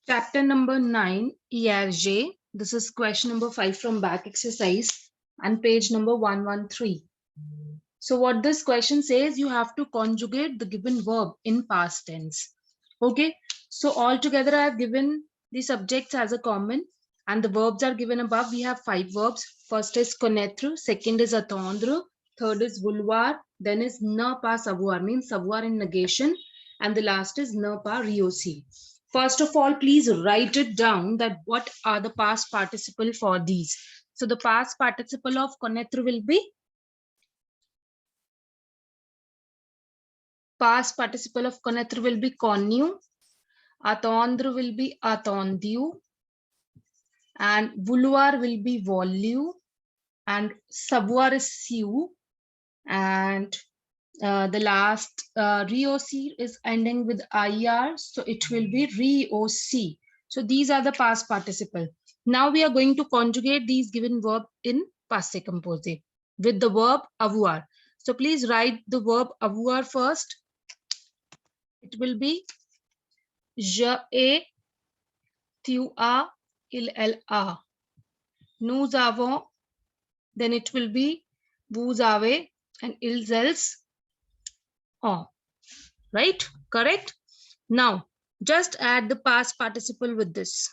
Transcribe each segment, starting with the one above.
Chapter number 9, ERJ. This is question number 5 from back exercise and page number 113. So what this question says, you have to conjugate the given verb in past tense. Okay. So altogether I have given the subjects as a common and the verbs are given above. We have 5 verbs. First is connaître, second is attendre, third is vouloir, then is ne pas savoir, means savoir in negation, and the last is ne pas réussir. First of all, please write it down that what are the past participle for these. So the past participle of connaître will be, past participle of connaître will be connu, attendre will be attendu, and vouloir will be voulu, and savoir is su, and the last réussir is ending with ir, so it will be réussi. So these are the past participle. Now we are going to conjugate these given verb in passé composé with the verb avoir. So please write the verb avoir first. It will be je ai, tu as, elle a. Nous avons, then it will be vous avez, and ils elles ont. Right? Correct? Now, just add the past participle with this.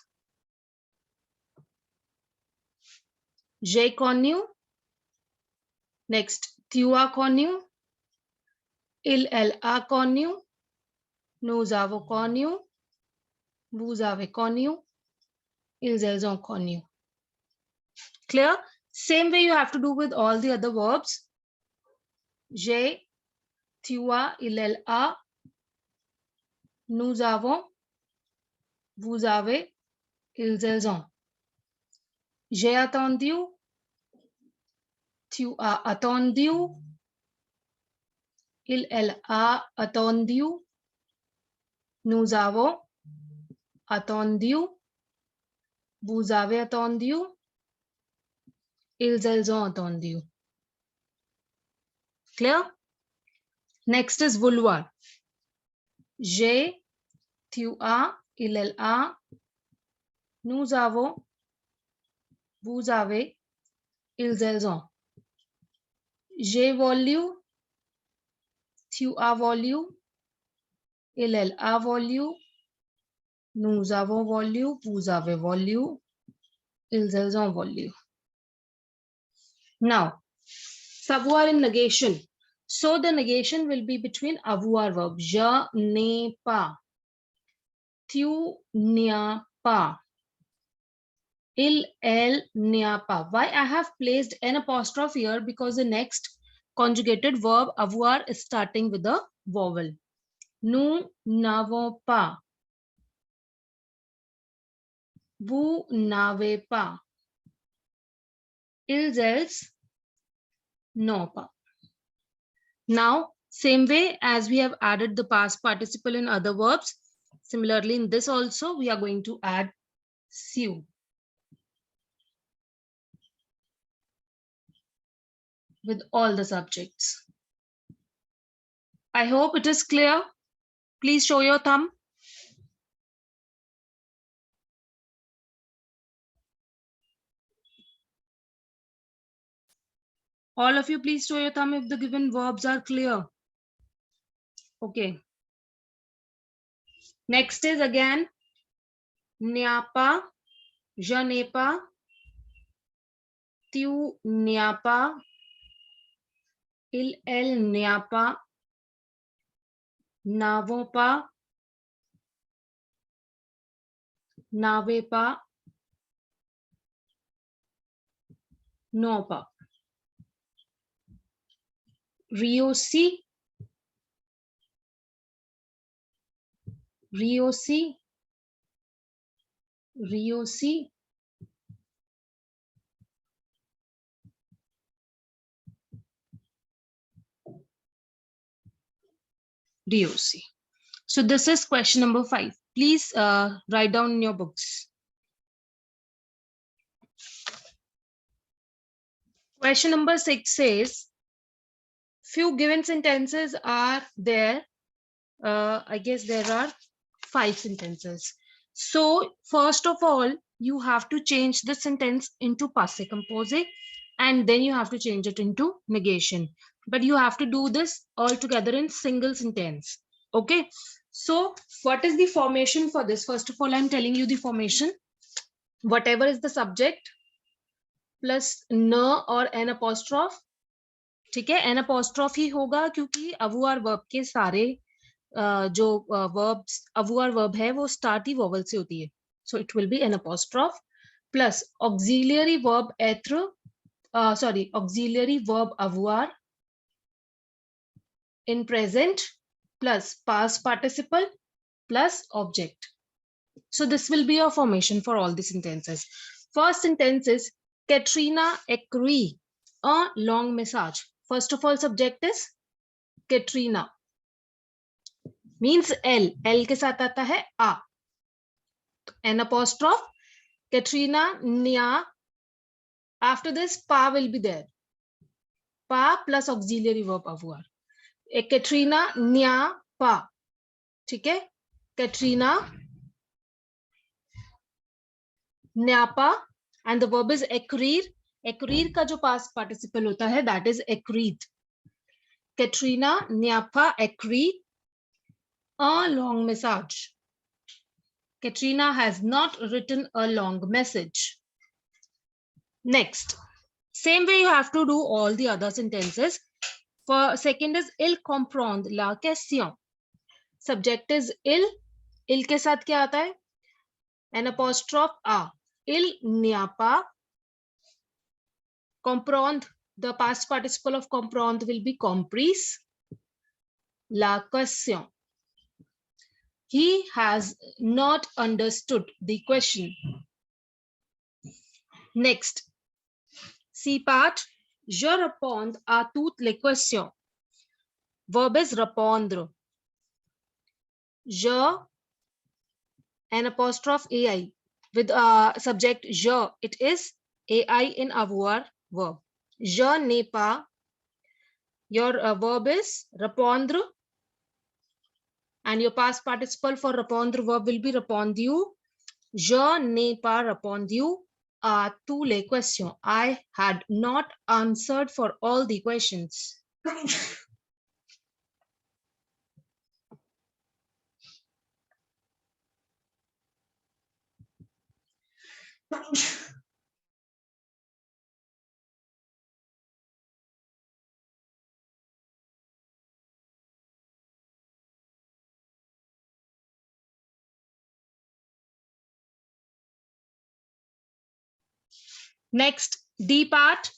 J'ai connu. Next, tu as connu. Il, elle a connu. Nous avons connu. Vous avez connu. Ils, elles ont connu. Clear? Same way you have to do with all the other verbs. J'ai, tu as, il, elle a. Nous avons. Vous avez. Ils, elles ont. J'ai attendu. Tu as attendu. Il, elle a attendu. Nous avons attendu. Vous avez attendu. Ils, elles ont attendu. Clear? Next is vouloir. J'ai, tu as, il, elle a. Nous avons. Vous avez. Ils, elles ont. J'ai voulu. Tu as voulu. Il, elle a voulu. Nous avons voulu. Vous avez voulu. Ils, elles ont voulu. Now, savoir in negation. So the negation will be between avoir verb. Je n'ai pas. Tu n'as pas. Il, elle n'y a pas. Why I have placed an apostrophe here? Because the next conjugated verb avoir is starting with a vowel. Nous n'avons pas. Vous n'avez pas. Ils, elles n'ont pas. Now, same way as we have added the past participle in other verbs, similarly in this also we are going to add su. With all the subjects. I hope it is clear. Please show your thumb. All of you, please show your thumb if the given verbs are clear. Okay. Next is again, n'y pas, je n'ai pas, tu n'y pas, il, elle n'y pas, n'avons pas, n'avez pas, non pas. Réussi, réussi, réussi. Réussi. So this is question number 5. Please write down in your books. Question number 6 says, few given sentences are there. I guess there are 5 sentences. So first of all, you have to change the sentence into passé composé, and then you have to change it into negation. But you have to do this all together in single sentence. Okay. So what is the formation for this? First of all, I'm telling you the formation. Whatever is the subject plus n or n apostrophe, ठीक है, n apostrophe ही होगा क्योंकि अवुआर verb के सारे जो verbs अवुआर verb है वो start ही vowel से होती है. So it will be an apostrophe plus auxiliary verb être, auxiliary verb avoir in present plus past participle plus object. So this will be your formation for all the sentences. First sentence is Katrina écrit a long message. First of all, subject is Katrina. Means L. L के साथ आता है A. An apostrophe. Katrina nya. After this, pa will be there. Pa plus auxiliary verb avoir. Katrina nya pa. ठीक है? Katrina न्यापा, and the verb is écrire. Écrire का जो past participle होता है, that is écrit. Katrina न्यापा écrit a long message. Katrina has not written a long message. Next, same way you have to do all the other sentences. For second is il comprend la question. Subject is il. Il के साथ क्या आता है? An apostrophe a. Il n'y pas. Comprendre, the past participle of comprendre will be comprise. La question. He has not understood the question. Next, C part. Je réponds à toutes les questions. Verb is répondre. Je, an apostrophe ai. With subject je, it is ai in avoir verb. Je n'ai pas. Your verb is répondre. And your past participle for répondre verb will be répondu. Je n'ai pas répondu à tous les questions. I had not answered for all the questions. Next, D part.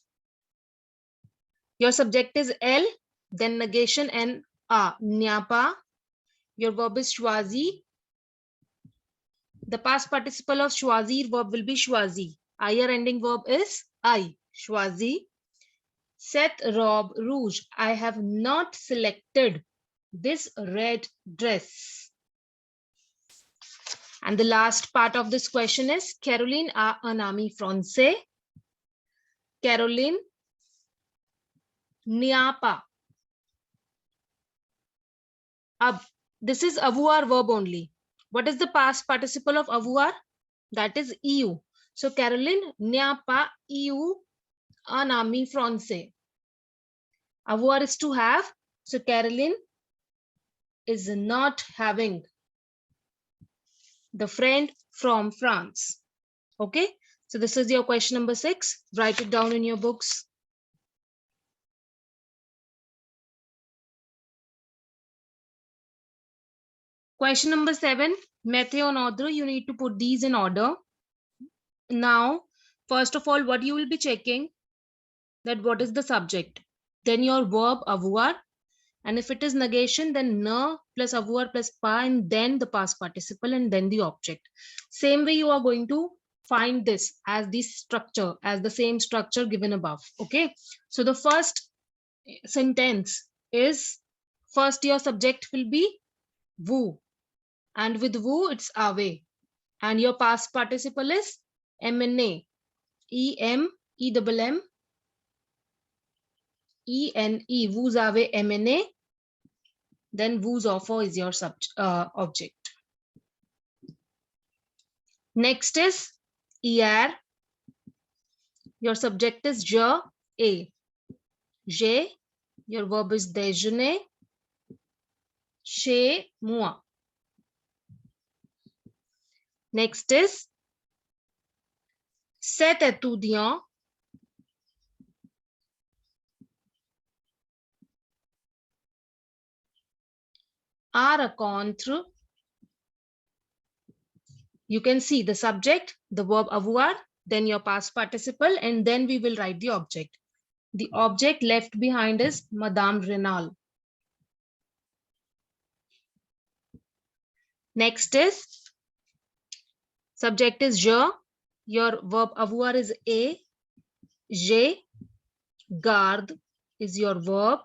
Your subject is L, then negation and A. Nyapa. Your verb is choisi. The past participle of choisir verb will be choisi. Ir ending verb is I. Choisi. Cette robe rouge. I have not selected this red dress. And the last part of this question is Caroline a un ami français. Caroline n'a pas. This is avoir verb only. What is the past participle of avoir? That is eu. So Caroline n'a pas eu un ami français. Avoir is to have. So Caroline is not having the friend from France. Okay. So this is your question number 6. Write it down in your books. Question number 7, Matthew and Audrey, you need to put these in order. Now, first of all, what you will be checking, that what is the subject, then your verb avoir, and if it is negation, then ne plus avoir plus pa, and then the past participle, and then the object. Same way you are going to find this as this structure, as the same structure given above. Okay, so the first sentence is, first your subject will be vous, and with vous it's ave, and your past participle is emene, em, e double m, ene, vous avez emene, then vous offer is your object. Next is hier. Your subject is je, et. J'ai, your verb is déjeuner. Chez moi. Next is cet étudiant a rencontre. You can see the subject, the verb avoir, then your past participle, and then we will write the object. The object left behind is Madame Renal. Next is subject is je, your verb avoir is a, j'ai, garde is your verb.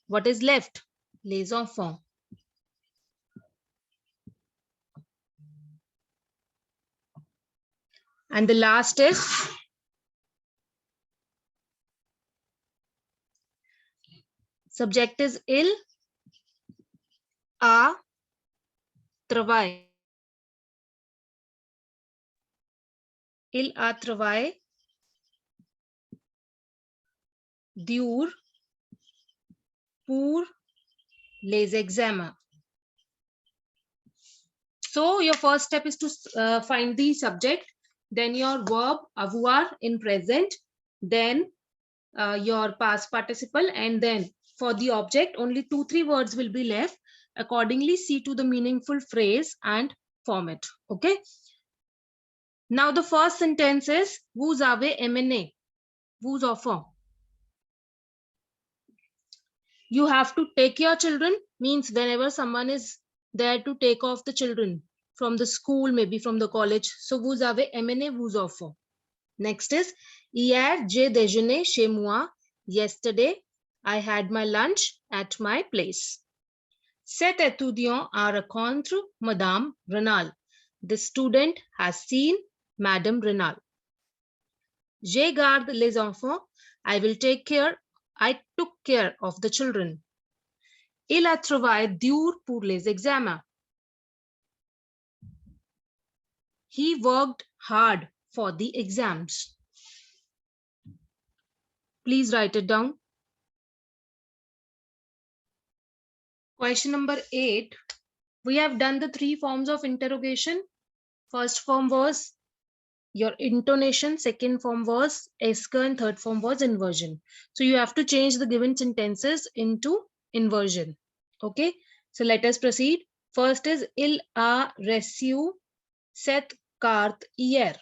What is left? Les enfants. And the last is subject is il a travail. Il a travail dur pour les examens. So your first step is to find the subject, then your verb avoir in present, then your past participle, and then for the object only 2-3 words will be left. Accordingly, see to the meaningful phrase and form it. Okay. Now the first sentence is vous avez emmené, vous enfants. You have to take your children, means whenever someone is there to take off the children from the school, maybe from the college. So vous avez emmené vos enfants. Next is hier j'ai déjeuné chez moi. Yesterday I had my lunch at my place. Cet étudiant a rencontré Madame Renal. The student has seen Madame Renal. Je garde les enfants. I took care of the children. Il a travaillé dur pour les examens. He worked hard for the exams. Please write it down. Question number 8. We have done the 3 forms of interrogation. First form was your intonation, second form was esker, and third form was inversion. So you have to change the given sentences into inversion. Okay, so let us proceed. First is il a reçu cette carte hier.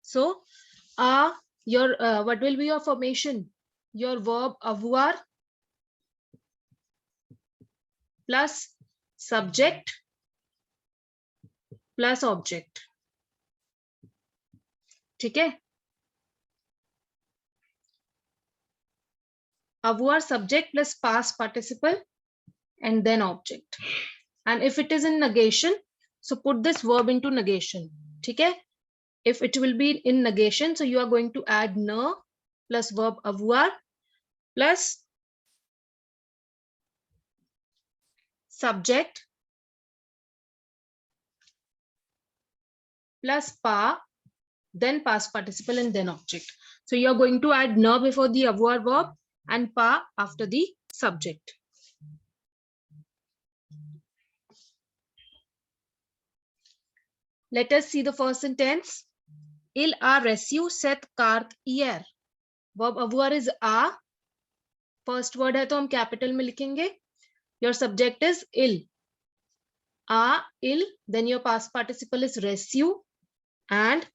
So your what will be your formation? Your verb avoir plus subject plus object. ठीक है? Avoir subject plus past participle and then object. And if it is in negation, so put this verb into negation. ठीक है? If it will be in negation, so you are going to add ne plus verb avoir plus subject plus pa, then past participle and then object. So you are going to add ne before the avoir verb and pa after the subject. Let us see the first sentence. Il a reçu cette carte hier. Verb avoir is a. First word है तो हम capital में लिखेंगे. Your subject is il. A, il. Then your past participle is reçu. And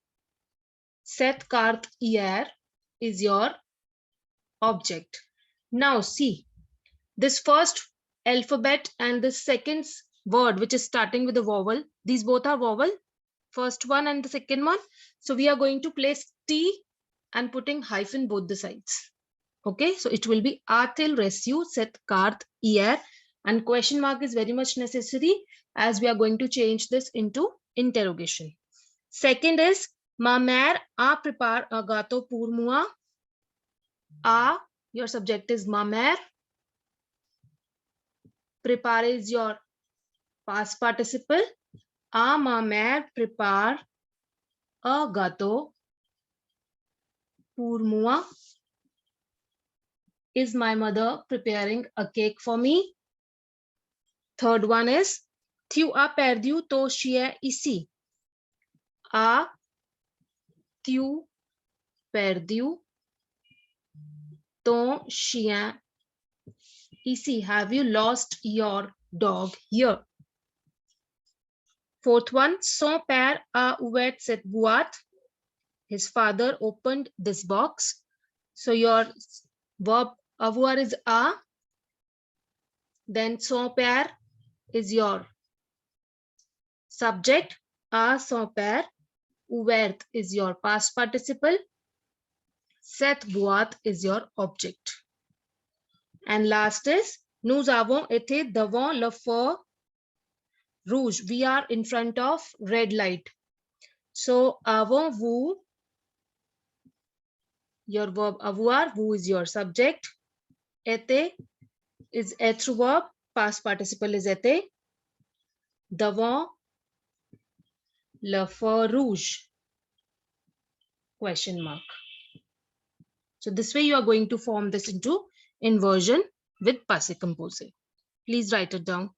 cette carte hier is your object. Now see, this first alphabet and the second word which is starting with a vowel, these both are vowel, first one and the second one. So we are going to place T and putting hyphen both the sides. Okay, so it will be a-t-il reçu cette carte hier, and question mark is very much necessary as we are going to change this into interrogation. Second is ma mère a préparé un gâteau pour moi. A, your subject is ma mère. Prépare is your past participle. A ma mère prépare A gâteau pour moi. Is my mother preparing a cake for me? Third one is tu as perdu ton chien ici. As-tu perdu ton chien ici? Have you lost your dog here? Fourth one, son père a ouvert cette boîte. His father opened this box. So your verb avoir is a. Then son père is your subject. A son père. Ouvert is your past participle. Cette boîte is your object. And last is, nous avons été devant le feu rouge. We are in front of red light. So, avons-vous, your verb avoir, vous is your subject. Été is être verb, past participle is été. Devant le feu rouge, question mark. So this way you are going to form this into inversion with passé composé. Please write it down.